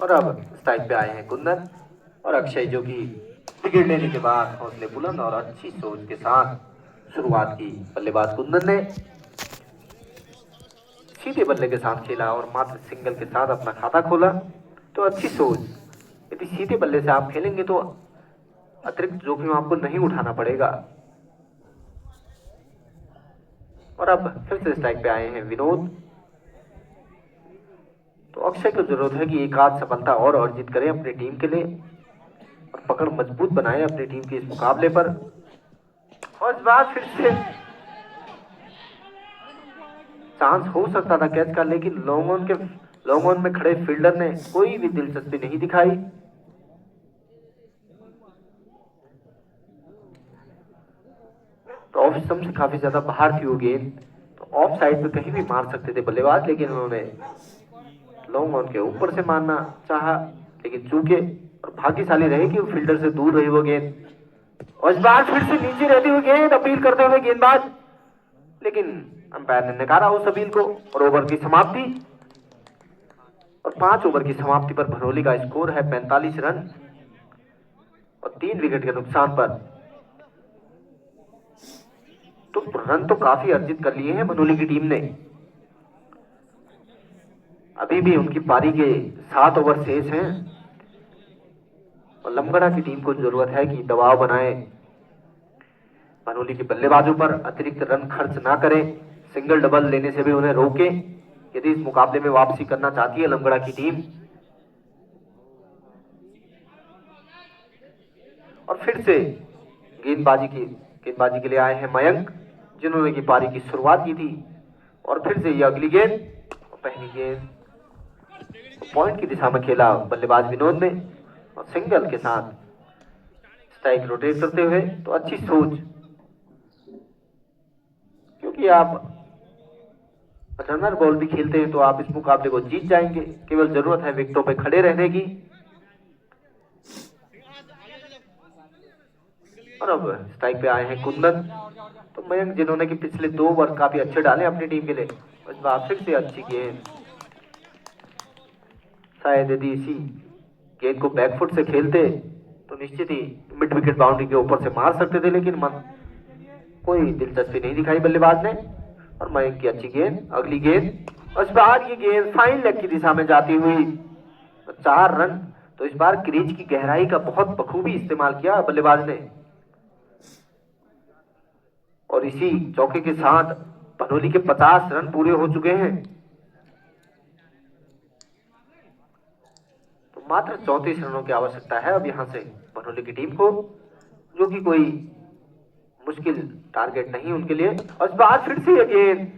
और अब स्ट्राइक पे आए हैं कुंदन और अक्षय, जो कि विकेट लेने के बाद हौसले बुलंद और अच्छी सोच के साथ शुरुआत की। बल्लेबाज कुंदन ने सीधे बल्ले के साथ खेला और मात्र सिंगल के साथ अपना खाता खोला। तो अच्छी सोच, यदि सीधे बल्ले से आप खेलेंगे तो अतिरिक्त जोखिम आपको नहीं उठाना पड़ेगा। और अब फिर से स्ट्राइक पे आए हैं विनोद। तो अक्षय को जरूरत है कि एक आध सफलता और अर्जित करें अपनी टीम के लिए और पकड़ मजबूत बनाए अपनी टीम के इस मुकाबले पर। और इस बार फिर से चांस हो सकता था कैच का, लेकिन लॉन्ग ऑन में खड़े फील्डर ने कोई भी दिलचस्पी नहीं दिखाई। तो ऑफ स्टंप से काफी ज्यादा बाहर थी वो गेंद, तो ऑफ साइड पे कहीं भी मार सकते थे बल्लेबाज, लेकिन उन्होंने लॉन्ग ऑन के ऊपर से मारना चाहा, लेकिन चूके और भाग्यशाली रहे कि वो फील्डर से दूर रही वो गेंद। और इस बार फिर से नीचे रहती हुई गेंद अपील करते हुए गेंदबाज, लेकिन अंपायर ने नकारा उस अपील को और ओवर की समाप्ति। और 5 ओवर की समाप्ति पर भनोली का स्कोर है 45 रन और 3 विकेट के नुकसान पर। तो रन तो काफी अर्जित कर लिए हैं भनोली की टीम ने। अभी भी उनकी पारी के 7 ओवर शेष हैं और लमगड़ा की टीम को जरूरत है कि दबाव बनाए, भनोली के बल्लेबाजों पर अतिरिक्त रन खर्च ना करें, सिंगल डबल लेने से भी उन्हें रोके यदि इस मुकाबले में वापसी करना चाहती है लमगड़ा की टीम। और फिर से गेंदबाजी के लिए आए हैं मयंक, जिन्होंने की पारी की शुरुआत की थी। और फिर से ये अगली गेंद, पहली गेंद पॉइंट की दिशा में खेला बल्लेबाज विनोद ने और सिंगल के साथ स्ट्राइक रोटेट करते हुए। तो अच्छी सोच, क्योंकि आप रनर बॉल भी खेलते हैं तो आप इस मुकाबले को जीत जाएंगे, केवल जरूरत है विकेटों पे खड़े रहने की। और अब स्ट्राइक पे आए हैं कुंदन, तो मयंक जिन्होंने कि पिछले 2 ओवर काफी अच्छे डाले अपनी टीम के लिए। इस बार फिर से अच्छी गेंद, शायद यदि इसी गेंद को बैकफुट से खेलते तो निश्चित ही मिड विकेट बाउंड्री के ऊपर से मार सकते थे, लेकिन कोई दिलचस्पी नहीं दिखाई बल्लेबाज ने। और मयंक की अच्छी गेंद, अगली गेंद, और इस बार ये गेंद फाइन लेग की दिशा में जाती हुई 4 रन। तो इस बार क्रीज की गहराई का बहुत बखूबी इस्तेमाल किया बल्लेबाज ने और इसी चौके के साथ भनोली के 50 रन पूरे हो चुके हैं। तो मात्र 34 रनों की आवश्यकता है अब यहां से भनोली की टीम को, जो कि कोई मुश्किल टारगेट नहीं उनके लिए। और इस बार फिर से ये गेंद,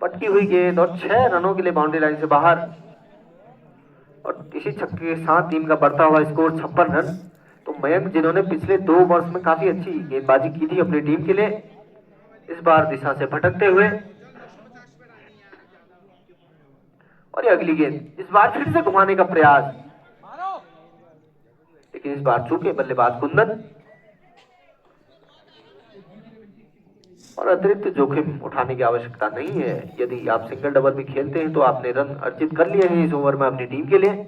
पटकी हुई गेंद और 6 रनों के लिए बाउंड्री लाइन से बाहर। और इसी छक्के के साथ टीम का बढ़ता हुआ स्कोर 56 रन। तो मयंक जिन्होंने पिछले 2 वर्ष में काफी अच्छी गेंदबाजी की थी अपनी टीम के लिए, इस बार दिशा से भटकते हुए। और ये अगली गेंद, इस बार फिर से घुमाने का प्रयास, लेकिन इस बार चूके बल्लेबाज कुंदन। और अतिरिक्त जोखिम उठाने की आवश्यकता नहीं है, यदि आप सिंगल डबल भी खेलते हैं तो आपने रन अर्जित कर लिए हैं इस ओवर में अपनी टीम के लिए।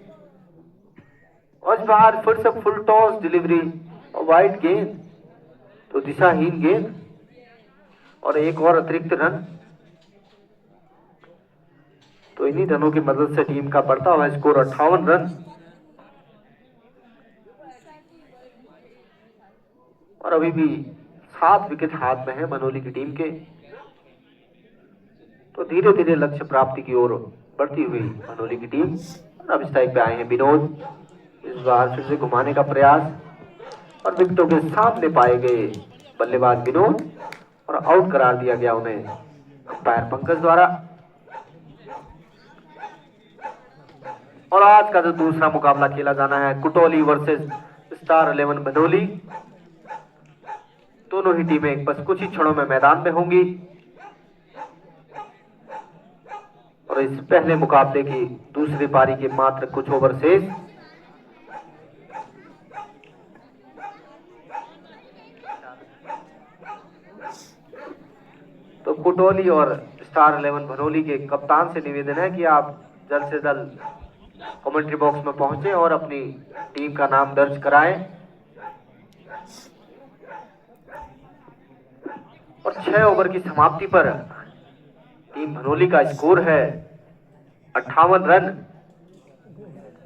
और इस बार फिर से फुल टॉस डिलीवरी और वाइड गेंद, तो दिशाहीन गेंद और एक और अतिरिक्त रन। तो इन्हीं रनों की मदद से टीम का बढ़ता हुआ स्कोर 58 रन। और अभी भी 7 विकेट हाथ में है भनोली की टीम के। तो धीरे धीरे लक्ष्य प्राप्ति की ओर बढ़ती हुई भनोली की टीम। अब स्ट्राइक पे आए हैं विनोद, इस बार फिर से घुमाने का प्रयास और विकेटों के सामने पाए गए बल्लेबाज विनोद और आउट करार दिया गया उन्हें अंपायर पंकज द्वारा। और आज का जो दूसरा मुकाबला खेला जाना है कुटौली वर्सेस स्टार 11 भनोली। दोनों ही टीमें बस कुछ ही क्षणों में मैदान में होंगी और इस पहले मुकाबले की दूसरी पारी के मात्र कुछ ओवर शेष। तो कुटौली और स्टार 11 भनोली के कप्तान से निवेदन है कि आप जल्द से जल्द कमेंट्री बॉक्स में पहुंचे और अपनी टीम का नाम दर्ज कराएं। और 6 ओवर की समाप्ति पर टीम भनोली का स्कोर है 58 रन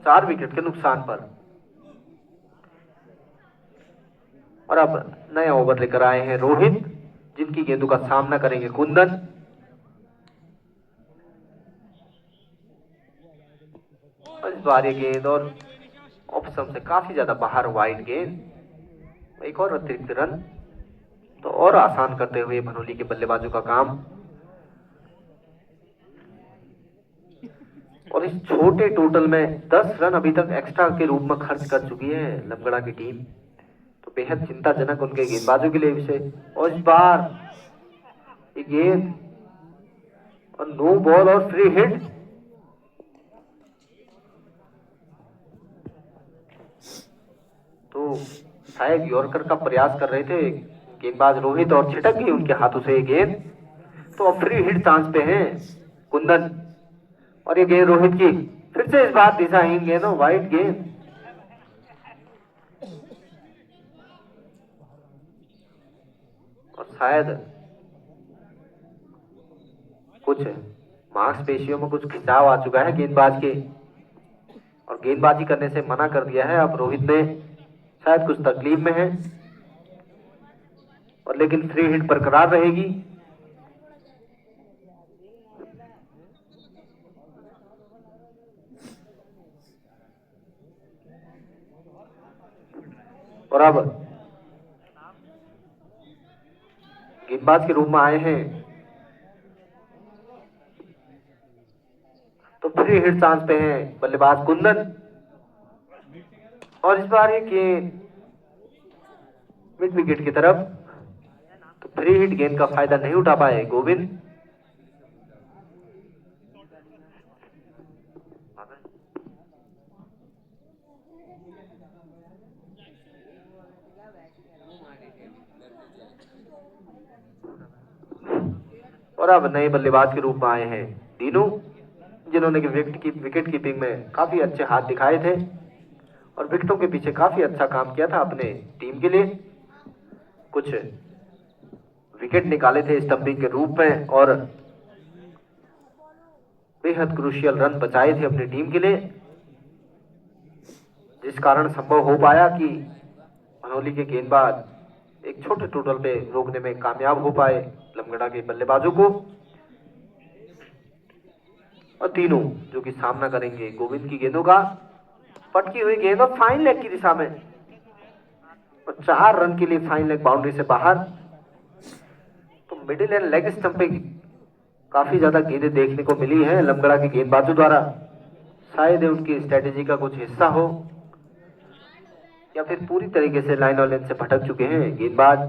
4 विकेट के नुकसान पर। और अब नया ओवर लेकर आए हैं रोहित, जिनकी गेंदों का सामना करेंगे कुंदन। और इस बार ये गेंद और ऑप्शन से काफी ज्यादा बाहर वाइड गेंद, एक और अतिरिक्त रन तो और आसान करते हुए भनोली के बल्लेबाजों का काम। और इस छोटे टोटल में 10 रन अभी तक एक्स्ट्रा के रूप में खर्च कर चुकी है लमगड़ा की टीम, तो बेहद चिंताजनक उनके गेंदबाजों के लिए विषय। और इस बार ये गेंद और नो बॉल और फ्री हिट। तो शायद यॉर्कर का प्रयास कर रहे थे गेंदबाज रोहित और छिटक गई उनके हाथों से ये गेंद। तो अब फ्री हिट चांस पे हैं कुंदन और ये गेंद रोहित की फिर से इस बार दिशाहीन गेंद और वाइड गेंद। और शायद कुछ मांसपेशियों में कुछ खिंचाव आ चुका है गेंदबाज के और गेंदबाजी करने से मना कर दिया है। अब रोहित ने शायद कुछ तकलीफ में है और लेकिन फ्री हिट बरकरार रहेगी। और अब गेंदबाज के रूप में आए हैं तो फ्री हिट चांस पे हैं बल्लेबाज कुंदन। और इस बार ये गेंद मिड विकेट की तरफ, तो फ्री हिट गेंद का फायदा नहीं उठा पाए गोविंद। और अब नए बल्लेबाज के रूप में आए हैं दीनू, जिन्होंने विकेट कीपिंग में काफी अच्छे हाथ दिखाए थे और विकेटों के पीछे काफी अच्छा काम किया था अपने टीम के लिए। कुछ विकेट निकाले थे स्टंपिंग के रूप में और बेहद क्रूशियल रन बचाए थे अपनी टीम के लिए, जिस कारण संभव हो पाया कि भनोली के गेंदबाज एक छोटे टोटल पे रोकने में कामयाब हो पाए लमगड़ा के बल्लेबाजों को। और तीनों जो कि सामना करेंगे गोविंद की गेंदों का, पटकी हुई गेंद और फाइन लेग की दिशा में और 4 रन के लिए फाइन लेग बाउंड्री से बाहर। तो मिडिल एंड लेग स्टंपिंग काफी ज्यादा गेंदें देखने को मिली है लमगड़ा के गेंदबाजों द्वारा। शायद उनकी स्ट्रेटेजी का कुछ हिस्सा हो या फिर पूरी तरीके से लाइन और लेंथ से भटक चुके हैं गेंदबाज।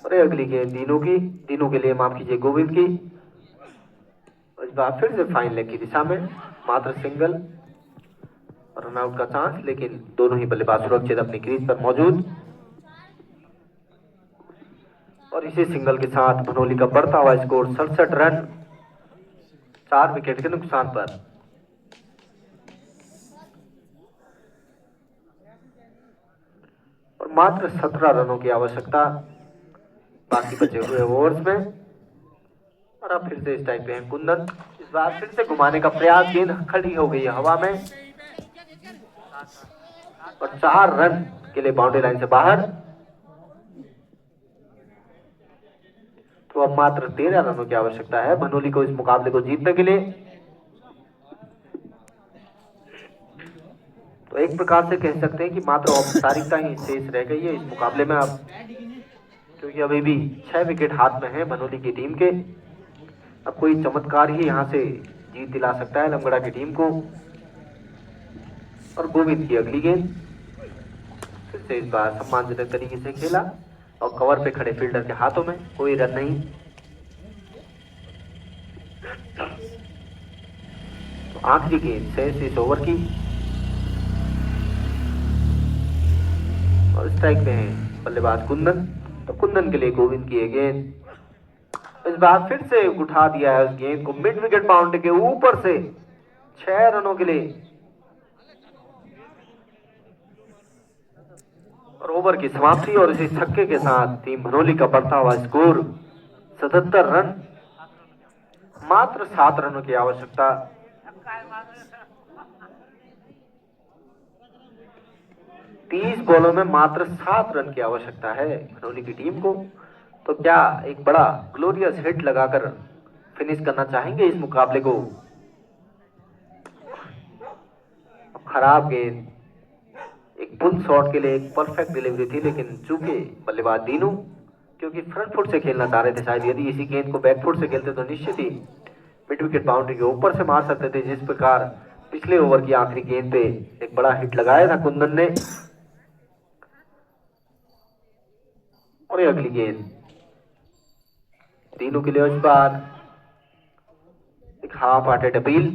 और अगली गेंद तीनों के लिए माफ कीजिए गोविंद की। इस बार फिर से फाइन लेग की दिशा में मात्र सिंगल और रनआउट का चांस, लेकिन दोनों ही बल्लेबाज सुरक्षित अपनी क्रीज पर मौजूद। और इसी सिंगल के साथ भनोली का बढ़ता हुआ स्कोर 67 रन 4 विकेट के नुकसान पर। और मात्र 17 रनों की आवश्यकता बाकी बचे हुए ओवर्स में। और अब फिर से इस टाइम पे है कुंदन, इस बार फिर से घुमाने का प्रयास, गेंद खड़ी हो गई है हवा में और 4 रन के लिए बाउंड्री लाइन से बाहर। तो अब मात्र 13 रनों की आवश्यकता है भनोली को इस मुकाबले को जीतने के लिए। तो एक प्रकार से कह सकते हैं कि मात्र औपचारिकता ही शेष रह गई है इस मुकाबले में अब, क्योंकि अभी भी 6 विकेट हाथ में है भनोली की टीम के। अब कोई चमत्कार ही यहां से जीत दिला सकता है लमगड़ा की टीम को। और गोविंद की अगली गेंद फिर से इस बार सम्मानजनक तरीके से खेला और कवर पे खड़े फील्डर के हाथों में कोई रन नहीं। तो आखिरी गेंद शेष इस ओवर की और स्ट्राइक पे हैं बल्लेबाज कुंदन। तो कुंदन के लिए गोविंद की गेंद, इस बार फिर से उठा दिया है उस गेंद को मिड विकेट बाउंड्री के ऊपर से 6 रनों के लिए। और ओवर की समाप्ति और इसी छक्के के साथ टीम भनोली का बढ़ता हुआ स्कोर 77 रन। मात्र 7 रनों की आवश्यकता। तीस बॉलों में मात्र 7 रन की आवश्यकता है भनोली की टीम को। तो क्या एक बड़ा ग्लोरियस हिट लगाकर फिनिश करना चाहेंगे इस मुकाबले को? खराब गेंद, एक पुल शॉट के लिए एक परफेक्ट डिलीवरी थी, लेकिन चूंकि बल्लेबाज दीनू क्योंकि फ्रंट फुट से खेलना चाह रहे थे, शायद यदि इसी गेंद को बैक फुट से खेलते तो निश्चित ही मिड विकेट बाउंड्री के ऊपर से मार सकते थे, जिस प्रकार पिछले ओवर की आखिरी गेंद पे एक बड़ा हिट लगाया था कुंदन ने। और ये अगली गेंद तीनों के लिए इस बार एक हाफ हार्टेड अपील।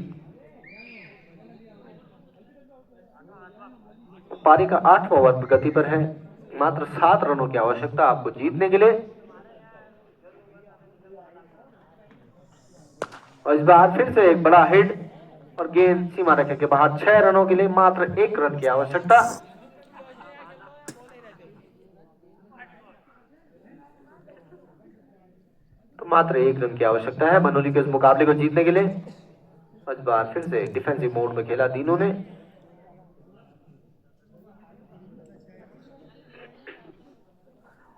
पारी का 8वां ओवर प्रगति पर है, मात्र 7 रनों की आवश्यकता आपको जीतने के लिए। और इस बार फिर से एक बड़ा हिट और गेंद सीमा रेखा के बाहर 6 रनों के लिए मात्र 1 रन की आवश्यकता। तो मात्र 1 रन की आवश्यकता है भनोली के इस मुकाबले को जीतने के लिए। इस बार फिर से डिफेंसिव मोड में खेला तीनों ने।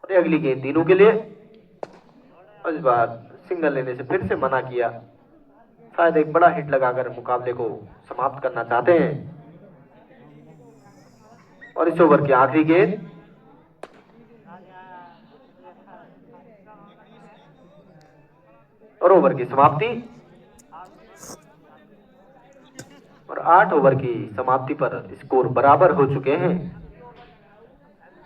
और अगली गेंद तीनों के लिए, इस बार सिंगल लेने से फिर से मना किया। शायद एक बड़ा हिट लगाकर मुकाबले को समाप्त करना चाहते हैं। और इस ओवर की आखिरी गेंद, और ओवर की समाप्ति। और 8 ओवर की समाप्ति पर स्कोर बराबर हो चुके हैं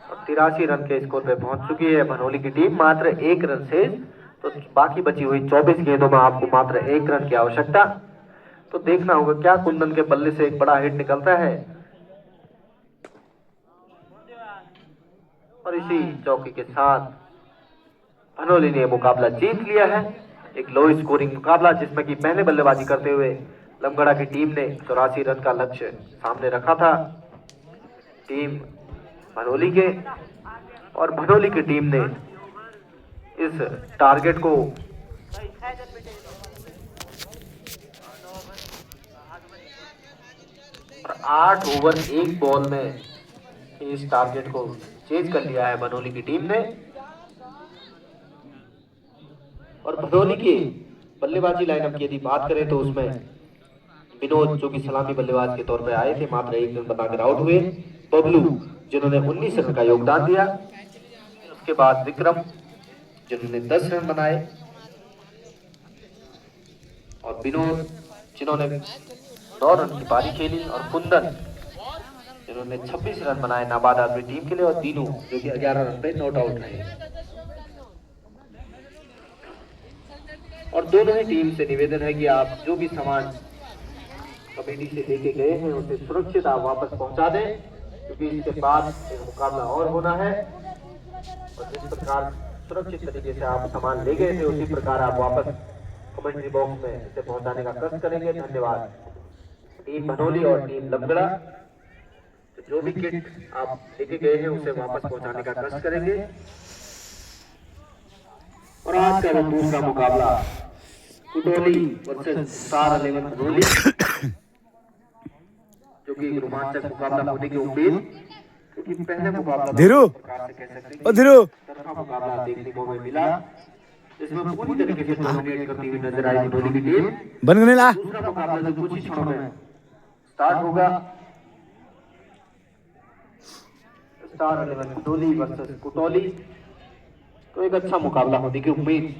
और 83 रन के स्कोर पे पहुंच चुकी है भनोली की टीम, मात्र 1 रन से। तो बाकी बची हुई 24 गेंदों में आपको मात्र 1 रन की आवश्यकता। तो देखना होगा क्या कुंदन के बल्ले से एक बड़ा हिट निकलता है। और इसी चौके के साथ भनोली ने मुकाबला जीत लिया है। एक लो स्कोरिंग मुकाबला जिसमें कि पहले बल्लेबाजी करते हुए लमगड़ा की टीम ने 84 रन का लक्ष्य सामने रखा था टीम भनोली के, और भनोली की टीम ने इस टारगेट को और 8 ओवर 1 बॉल में इस टारगेट को चेज कर लिया है भनोली की टीम ने। और भनोली की बल्लेबाजी लाइनअप की यदि बात करें तो उसमें विनोद जो कि सलामी बल्लेबाज के तौर पर आए थे, मात्र 1 रन बनाकर आउट हुए। बबलू जिन्होंने 19 रन का योगदान दिया। उसके बाद विक्रम जिन्होंने 10 रन बनाए, और विनोद जिन्होंने 9 रन की पारी खेली, और कुंदन जिन्होंने 26 रन बनाए नाबाद अपनी टीम के लिए, और दीनू जो कि 11 रन पे नॉट आउट रहे। और दोनों ही टीम से निवेदन है कि आप जो भी सामान कमेटी से लेके गए हैं उसे सुरक्षित आप वापस पहुंचा दें, क्योंकि इसके बाद एक मुकाबला और होना है। और जिस प्रकार सुरक्षित तरीके से आप सामान ले गए थे उसी प्रकार आप वापस कमेंट्री बॉक्स में इसे पहुंचाने का कष्ट करेंगे। धन्यवाद। टीम भनोली और टीम लमगड़ा जो भी किट आप लेके गए हैं उसे वापस पहुंचाने का कष्ट करेंगे। और आज का दूसरा मुकाबला कुटोली वर्सेस स्टार 11 भनोली, जो कि रोमांचक मुकाबला होने की उम्मीद, क्योंकि पहले मुकाबला धीरू मुकाबला देखने को हमें मिला जिसमें पूरी तरीके से डोमिनेट करती हुई नजर आई भनोली की टीम। बनगने ला दूसरा मुकाबला जो कुछ ही क्षणों में स्टार्ट होगा, स्टार 11 भनोली वर्सेस कुटोली, तो एक अच्छा मुकाबला होने की उम्मीद।